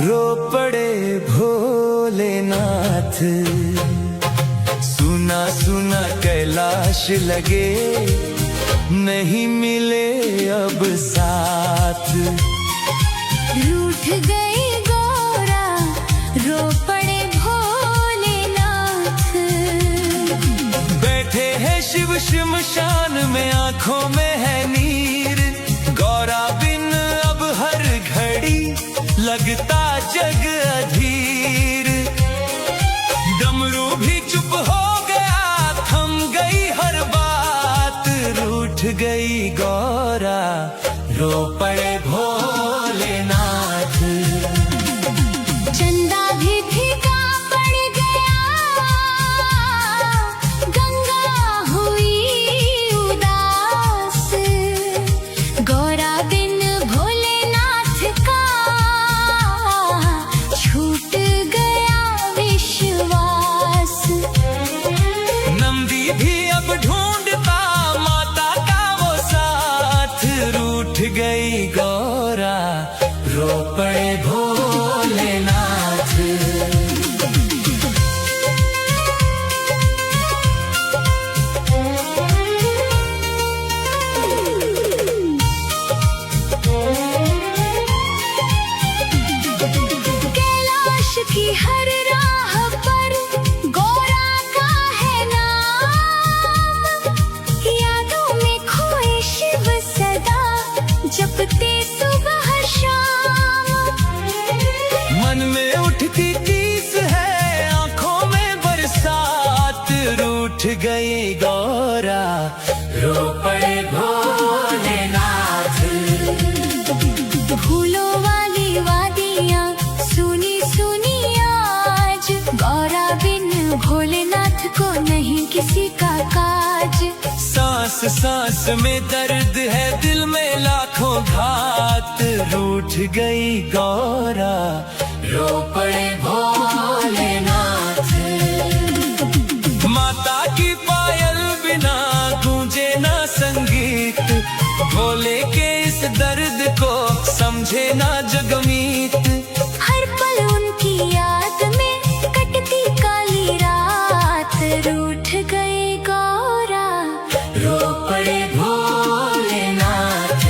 रो पड़े भोलेनाथ। सुना सुना कैलाश लगे, नहीं मिले अब साथ। रूठ गई गौरा, रो पड़े भोलेनाथ। बैठे हैं शिव श्मशान में, आंखों में है नीर। गौरा बिन अब हर घड़ी लगता जग अधीर। डमरू भी चुप हो गया, थम गई हर बात। रूठ गई गौरा, रो पड़े भोलेनाथ। चंदा भी फीका पड़ गया, गंगा हुई उदास। गौरा बिन भोलेनाथ का छूट गया विश्वास। नंदी भी अब ढूंढता माता का वो साथ। रूठ गई गौरा, रो पड़े भोलेनाथ। कैलाश की हर राह पर गौरा का है नाम। यादों में खोए शिव सदा, जपते सुबह शाम। मन में उठती टीस है, आंखों में बरसात। रूठ गई गौरा, रो पड़े भोलेनाथ। फूलों वाली वादियाँ सुनी सुनी आज। गौरा बिन भोलेनाथ को नहीं किसी का काज। सांस सांस में दर्द है, दिल में लाखों घात। रूठ गई गौरा, रो पड़े भोलेनाथ। माता की पायल बिना गूंजे ना संगीत। भोले के इस दर्द को समझे ना जगमीत। हर पल उनकी याद में कटती काली रात। रूठ गई गौरा, रो पड़े भोलेनाथ।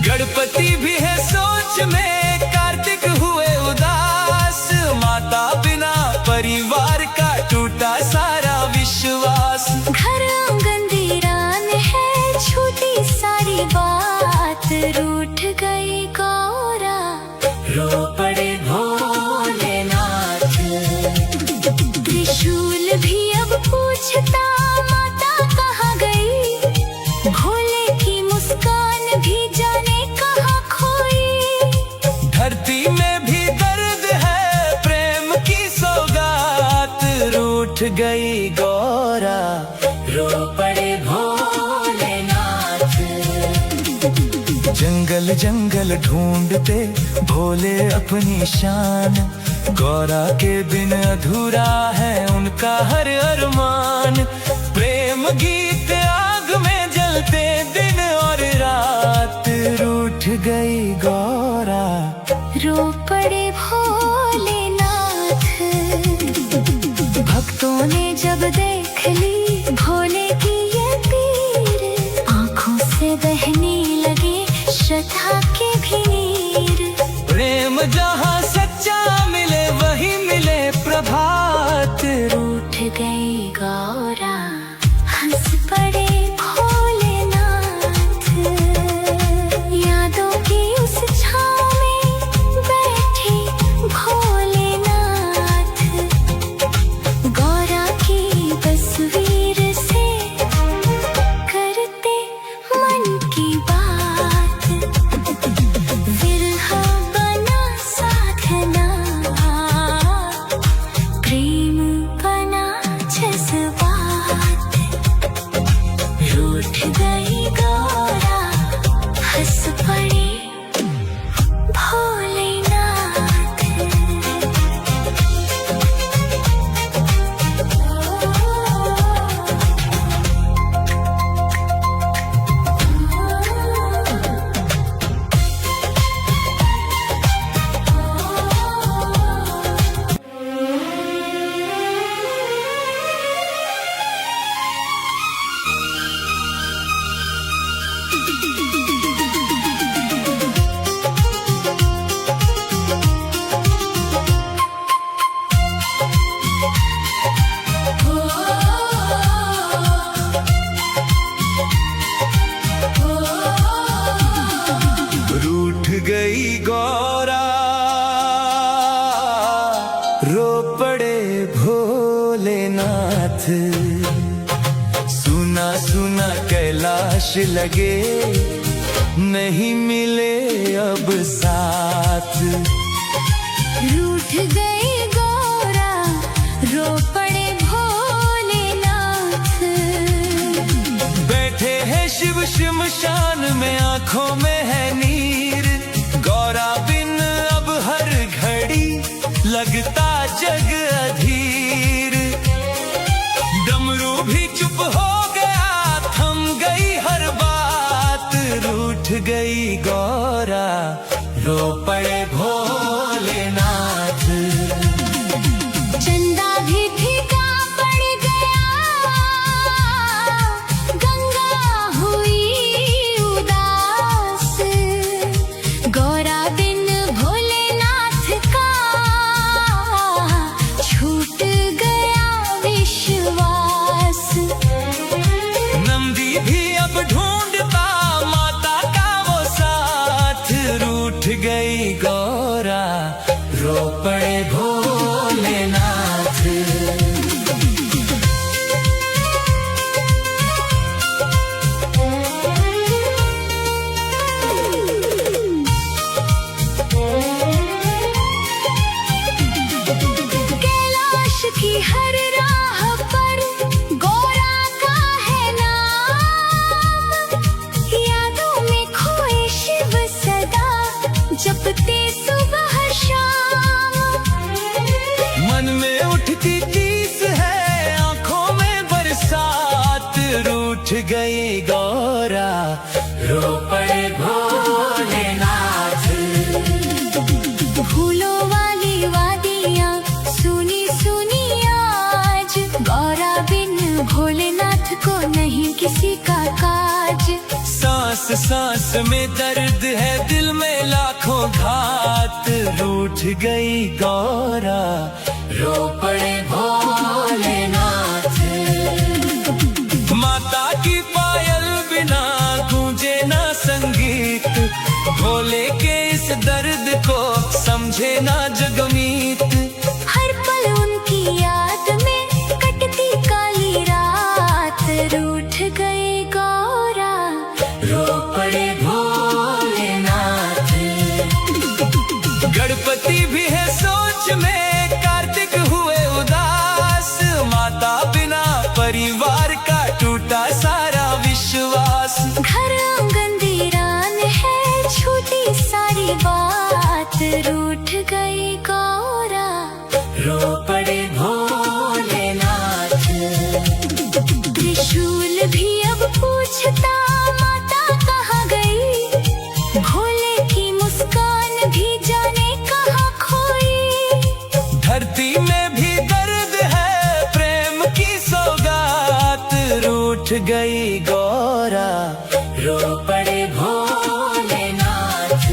गणपति भी है सोच में, कार्तिक हुए उदास। माता बिना परिवार का टूटा सारा विश्वास। घर आंगन वीरान है, छूटी सारी बात। रूठ गई गौरा, रो पड़े भोलेनाथ। त्रिशूल भी अब पूछता माता कहाँ गई। भोले की मुस्कान भी जाने कहाँ खोई। धरती में भी दर्द है, प्रेम की सौगात। रूठ गई गौरा, रो पड़े भोलेनाथ। जंगल जंगल ढूंढते भोले अपनी शान। गौरा के बिन अधूरा है उनका हर अरमान। प्रेम गीत आग में जलते दिन और रात। रूठ गई गौरा, रो पड़े भोलेनाथ। भक्तों ने जब देख ली भोले की ये पीर, आंखों से बहने लगे श्रद्धा के भी नीर। प्रेम जहाँ सच्चा मिले वही मिले प्रभात। रूठ गई गौरा, हंस पड़े भोलेनाथ। यादों की उस छाँव में बैठे भोलेनाथ। गौरा की तस्वीर से करते मन की बात। विरह बना सा लगे, नहीं मिले अब साथ। रूठ गए गौरा, रो पड़े भोलेनाथ। बैठे हैं शिव शमशान में, आंखों में है नीर। गौरा बिन अब हर घड़ी लगता जग अधीर। डमरू भी चुप हो गया, थम गई हर बात। रूठ गई गौरा, रो पड़े भोलेनाथ। चंदा भी फीका पड़ गया, गंगा हुई उदास। गौरा बिन भोलेनाथ का छूट गया विश्वास। नंदी भी अब ढूंढता माता का वो साथ। रूठ गई गौरा, रो पड़े भोलेनाथ। कैलाश की हर राह पर गौरा का है नाम। यादों में खोए शिव सदा, जपते सुबह शाम। मन में उठती टीस है, आंखों में बरसात। रूठ गई गौरा, रो पड़े भोलेनाथ। फूलों वाली वादियाँ सुनी सुनी आज। गौरा बिन भोलेनाथ को नहीं किसी का काज। सांस सांस में दर्द है, दिल में लाखों घात। रूठ गई गौरा, रो पड़े भोलेनाथ। माता की पायल बिना गूंजे ना संगीत। भोले के इस दर्द को समझे ना जगमीत। हर पल उनकी याद में कटती काली रात। रूठ गए गौरा, रो पड़े भोलेनाथ। गणपति भी है सोच में, कार्तिक हुए उदास। माता बिना परिवार का टूटा सारा विश्वास। घर आंगन वीरान है, छूटी सारी बात। रूठ गई गौरा, रो पड़े भोलेनाथ। त्रिशूल भी अब पूछता माता कहाँ गई। भोले की मुस्कान भी जाने कहाँ खोई। धरती में भी दर्द है, प्रेम की सौगात। रूठ गई गौरा, रो पड़े भोलेनाथ।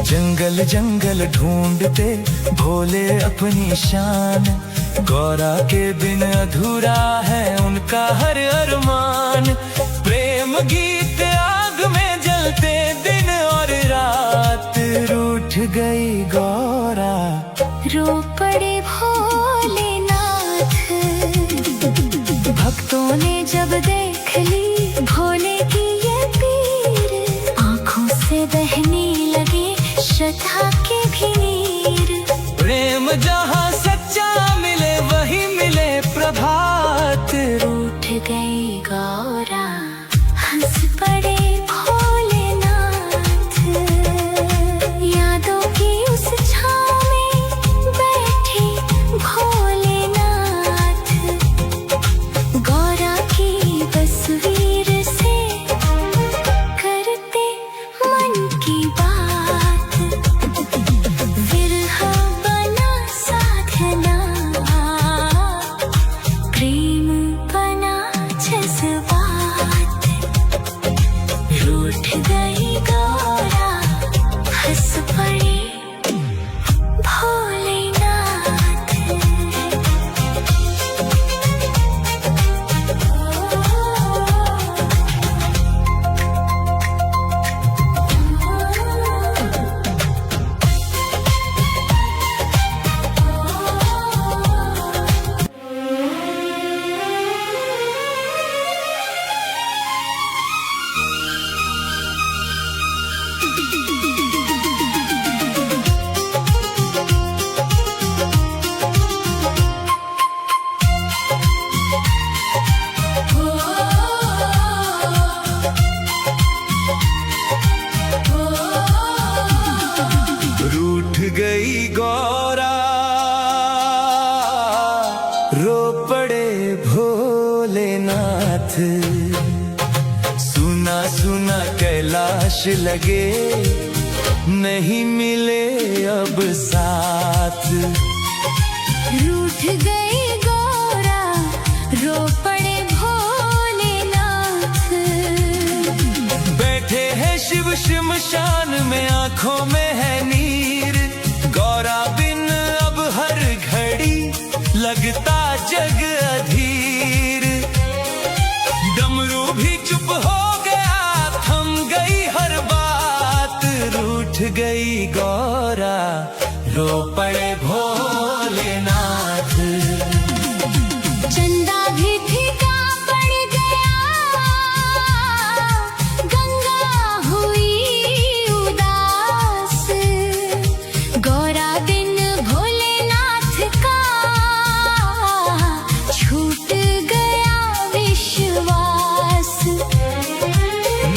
जंगल जंगल ढूंढते भोले अपनी शान। गौरा के बिन अधूरा है उनका हर अरमान। प्रेम गीत आग में जलते दिन और रात। रूठ गई गौरा, रो पड़े भोलेनाथ। भक्तों ने जब देख ली भोले की ये पीर, आंखों से बहने लगे श्रद्धा के भी नीर। प्रेम जहाँ सच्चा मिले वही मिले प्रभात। रूठ गई गौरा, हंस पड़े भोलेनाथ। यादों की उस छाँव में बैठे भोलेनाथ। गौरा की तस्वीर से करते मन की बात। विरह बना साधना, प्रेम बना जज्बात। रूठ गई गौरा, हंस पड़े भोलेनाथ। लगे, नहीं मिले अब साथ। रूठ गई गौरा, रो पड़े भोलेनाथ। बैठे हैं शिव श्मशान में, आंखों में है नीर। गौरा बिन अब हर घड़ी लगता जग अधीर। डमरू भी चुप हो गया, थम गई हर बात। रूठ गई गौरा, रो पड़े भोलेनाथ। चंदा भी फीका पड़ गया, गंगा हुई उदास। गौरा बिन भोलेनाथ का छूट गया विश्वास।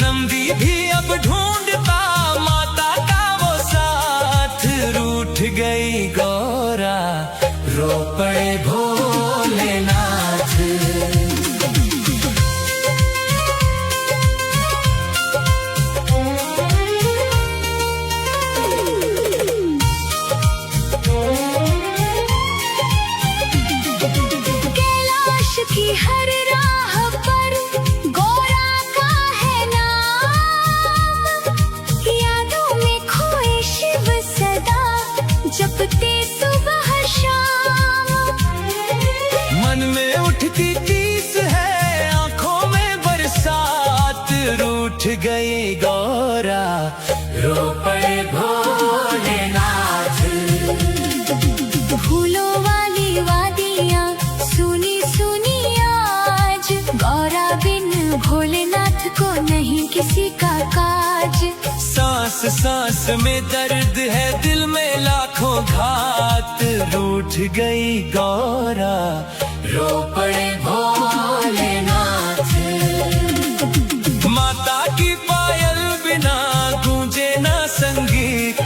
नंदी भी अब ढूंढता माता का वो साथ। रूठ गई गौरा, रो पड़े भोलेनाथ। कैलाश की हर राह पर गौरा का है नाम। यादों में खोए शिव सदा, जपते सुबह शाम। मन में उठती टीस है, आंखों में बरसात। रूठ गई गौरा, रो पड़े भोलेनाथ। फूलों वाली वादियाँ सुनी सुनी आज। गौरा बिन भोलेनाथ को नहीं किसी का काज। सांस सांस में दर्द है, दिल में लाखों घात। रूठ गई गौरा, रो पड़े भोलेनाथ। माता की पायल बिना गूंजे ना संगीत।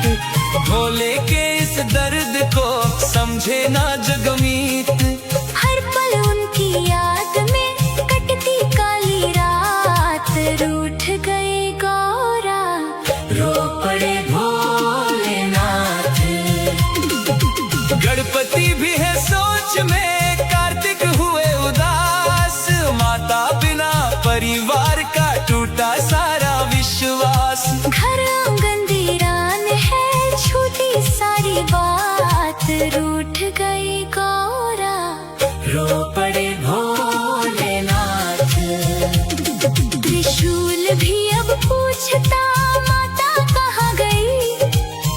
भोले के इस दर्द को समझे ना जगमीत। हर पल उनकी याद में कटती काली रात। रूठ गई गौरा, रो पड़े भोलेनाथ। गणपति भी है सोच में, कार्तिक हुए उदास। माता बिना परिवार का टूटा सारा विश्वास। घर आंगन वीरान है, छूटी सारी बात। रूठ गई गौरा, रो पड़े भोलेनाथ। त्रिशूल भी अब पूछता माता कहाँ गई।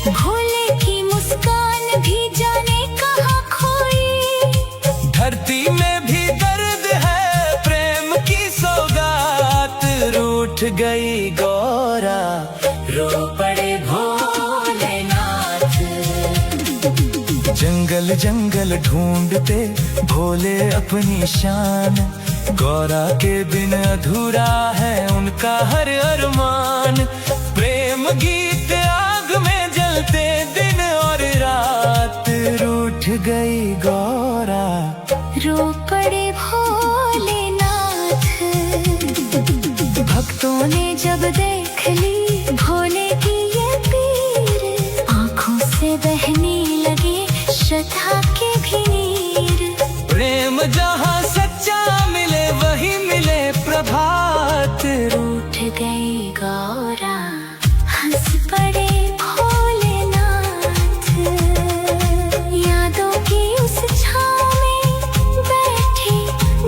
भोले की मुस्कान भी जाने कहाँ खोई। धरती में भी दर्द है, प्रेम की सौगात। रूठ गई गौरा, रो पड़े भोलेनाथ। जंगल जंगल ढूंढते भोले अपनी शान। गौरा के बिन अधूरा है उनका हर अरमान। प्रेम गीत आग में जलते दिन और रात। रूठ गई गौरा, रो पड़े भोलेनाथ। भक्तों ने जब देख ली भोले की ये पीर, आंखों से बहने लगे श्रद्धा के भी नीर। प्रेम जहाँ सच्चा मिले वही मिले प्रभात। रूठ गई गौरा, हंस पड़े भोलेनाथ। यादों की उस छाँव में बैठे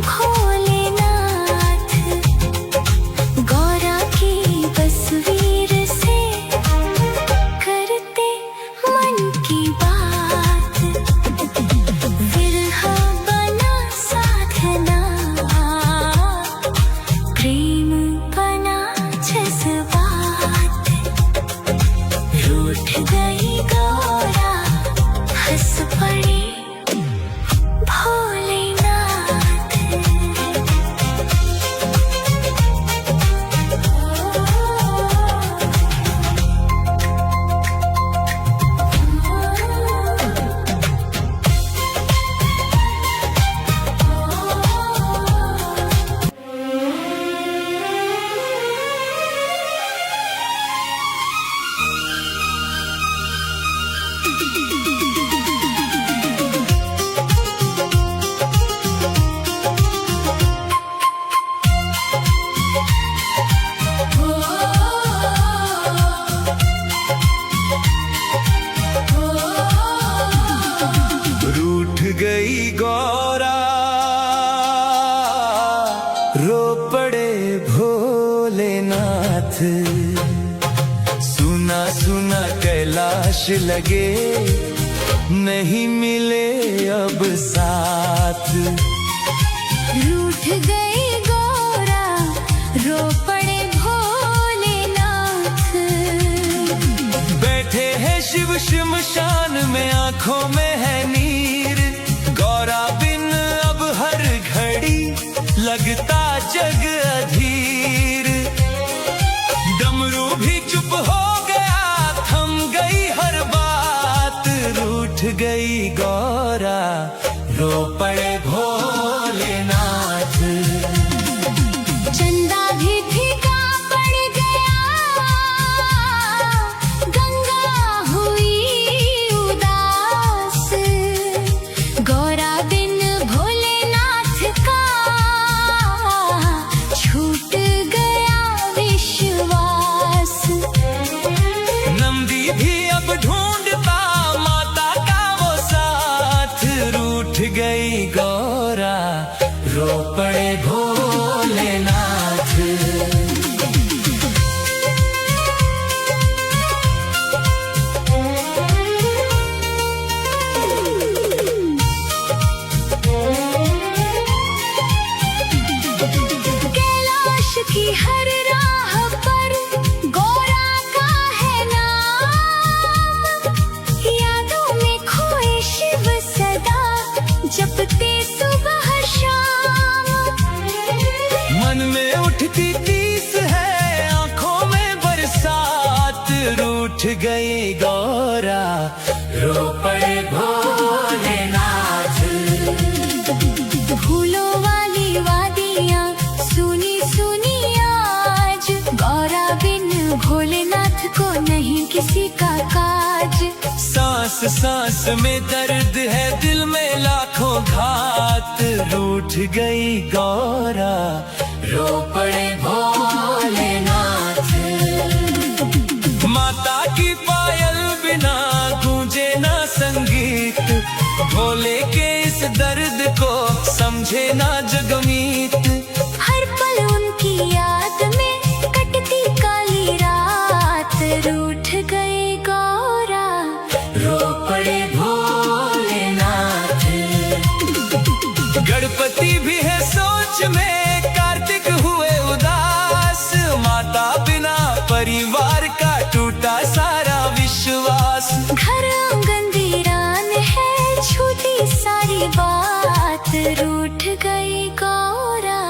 भोलेनाथ। गौरा की तस्वीर से करते मन की बात। विरह बना साधना, प्रेम बना जज्बात। रूठ गई गौरा, हंस पड़े भोलेनाथ। रूठ गई गौरा, रो पड़े भोलेनाथ। सुना सुना कैलाश लगे, नहीं मिले अब साथ। रूठ गई गौरा, रो पड़े भोलेनाथ। बैठे हैं शिव शमशान में, आंखों में है नीर। गौरा बिन अब हर घड़ी लगता जग अधीर। डमरू भी चुप हो गया, थम गई हर बात। रूठ गई गौरा, रो पड़े भोलेनाथ। चंदा भी फीका पड़ गया, गंगा हुई उदास। गौरा बिन भोलेनाथ का छूट गया विश्वास। नंदी भी अब ढूंढता माता का वो साथ। रूठ गई गौरा, रो पड़े भोलेनाथ। कैलाश की हर राह पर गौरा का है नाम। यादों में खोए शिव सदा, जपते सुबह शाम। मन में उठती तीस है, आंखों में बरसात। रूठ गई गौरा, रो पड़े भोलेनाथ। फूलों वाली वादियाँ सुनी सुनी आज। गौरा बिन भोलेनाथ को नहीं किसी का काज। सांस सांस में दर्द है, दिल में लाखों घात। रूठ गई गौरा, रो पड़े भोलेनाथ। माता की पायल बिना गूंजे ना संगीत। भोले के इस दर्द को समझे ना जगमीत। हर पल उनकी याद में कटती काली रात। रूठ गई गौरा, रो पड़े भोलेनाथ। गणपति भी है सोच में, कार्तिक हुए उदास। माता बिना परिवार का टूटा सारा विश्वास। घर आंगन वीरान है, छूटी सारी बात। रूठ गई गौरा,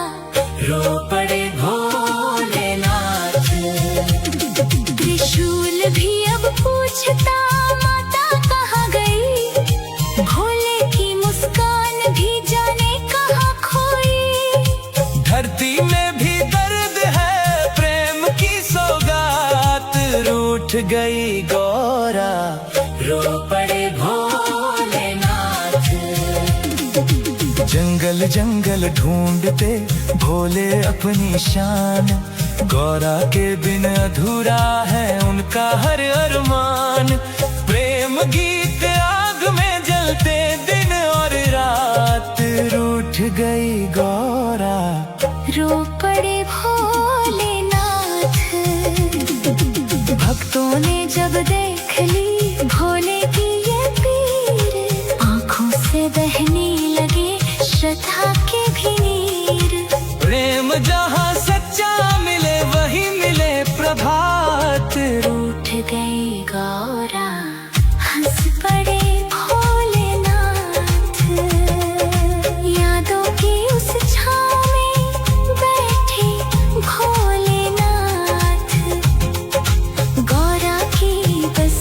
रो पड़े भोलेनाथ। त्रिशूल भी अब पूछता माता कहाँ गई। भोले की मुस्कान भी जाने कहाँ खोई। धरती में भी दर्द है, प्रेम की सौगात। रूठ गई गौरा, रो पड़े भोलेनाथ। जंगल जंगल ढूंढते भोले अपनी शान। गौरा के बिन अधूरा है उनका हर अरमान। प्रेम गीत आग में जलते दिन और रात। रूठ गई गौरा, रो पड़े भोलेनाथ। भक्तों ने जब देख ली भोले की ये पीर, आंखों से बहने लगे श्रद्धा के भी नीर। प्रेम जहाँ सच्चा मिले वही मिले प्रभात। रूठ गई गौरा, हंस पड़े भोलेनाथ। यादों की उस छाँव में बैठे भोलेनाथ। गौरा की बस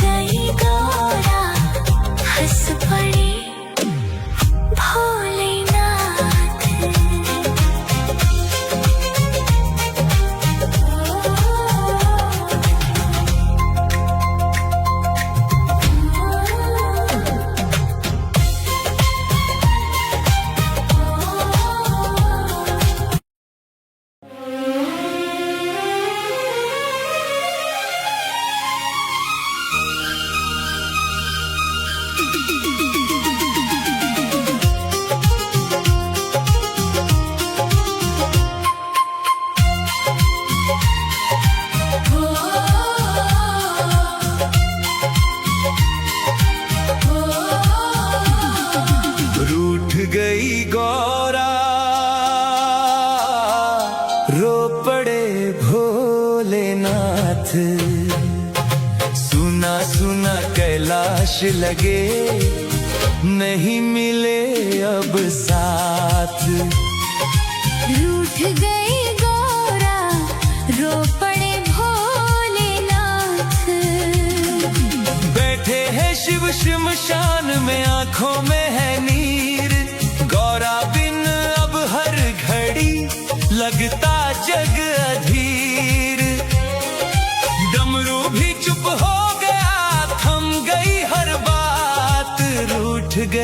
गई गौरा, हंस पड़े भोलेनाथ। रूठ गई गौरा, रो पड़े भोलेनाथ। सुना सुना कैलाश लगे, नहीं मिले अब साथ। रूठ गई गौरा, रो पड़े भोलेनाथ। बैठे हैं शिव श्मशान में, आंखों में है नीर। गौरा बिन अब हर घड़ी लगता जग अधीर। डमरू भी चुप हो